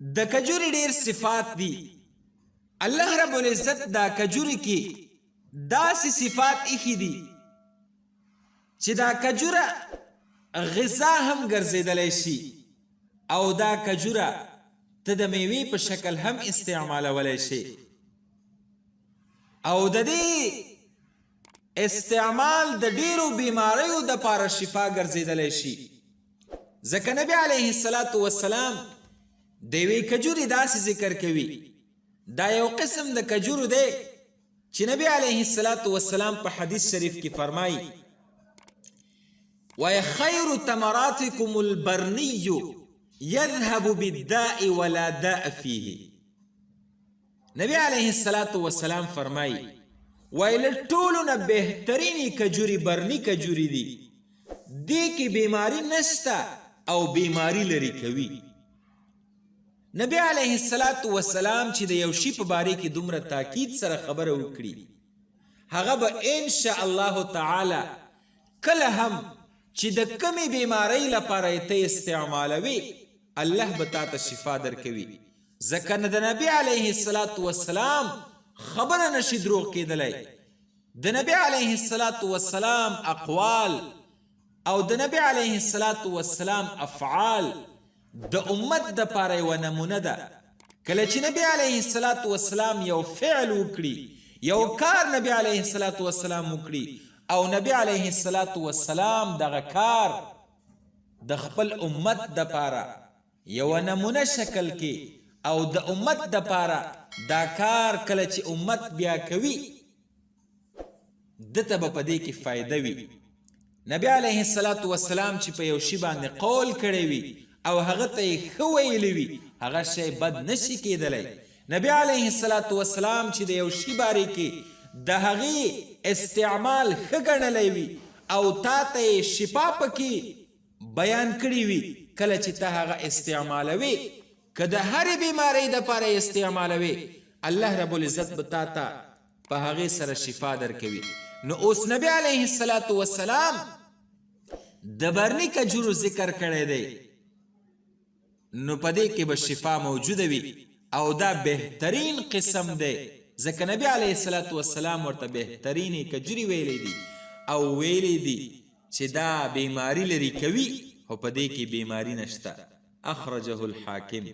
د کجوري ډیر صفات دي. الله رب العزت دا کجوري کې داسې صفات ایښي دي چې دا کجوره غذا هم ګرځېدلی شي او دا کجوره ته د میوې په شکل هم استعمالولی شي او د دې استعمال د ډیرو بیماریو دپاره شفا ګرځېدلی شي. ځکه نبی علیه الصلاة والسلام د یوې کجورې داسې ذکر کوي. دا یو قسم د کجورو دی چې نبی علیه الصلاة والسلام په حدیث شریف کې فرمایي وای خیر تمراتکم البرنی یذهب بالداء ولا داء فیه. نبی علیه الصلاة والسلام فرمایي وای له ټولو نه بهترینې کجورې برني کجورې دي. دې کې بیماری نشته او بیماری لرې کوي. نبی علیه الصلاة والسلام چې د یو شي په باره کې دومره تاکید سره خبره وکړي هغه به انشاء الله تعالی کله هم چې د کمې بیماری لپاره یې ته استعمالوي الله به تا ته شفا درکوي. ځکه نه د نبی علیه الصلاة والسلام خبره نشي دروغ کېدلی. د نبی علیه الصلاة والسلام اقوال او د نبی علیه الصلاة والسلام افعال د امت د پاره یوه نمونه ده. کله چې نبی علیه الصلاة والسلام یو فعل وکړي یو کار نبی علیه الصلاة والسلام وکړي او نبی علیه الصلاة والسلام دغه کار د خپل امت د پاره یوه نمونه شکل کې او د امت د پاره دا کار کله چې امت بیا کوي دته به په دې کې فایده وي. نبی علیه الصلاة والسلام چې په یو شي باندې قول کړی وي او هغه ته یې ښه ویلی وي هغه شی بد نشي کېدلی. نبی علیه الصلاة والسلام چې د یو شي باره کې د هغې استعمال ښه ګڼلی وي او تا ته یې شفا پکې بیان کړي وي کله چې ته هغه استعمالوي که د هرې بیمارۍ دپاره یې استعمالوي الله رب العزت به تا ته په هغې سره شفا درکوي. نو اوس نبی علیه الصلاة والسلام د برني کجورو ذکر کړی دی نو په دې کې به شفا موجوده وي او دا بهترین قسم دی ځکه نبی علیه الصلاة والسلام ورته بهترینې کجورې ویلی دي او ویلی دي چې دا بیماری لرې کوي خو په دې کې بیماری نشته. اخرجه الحاکم.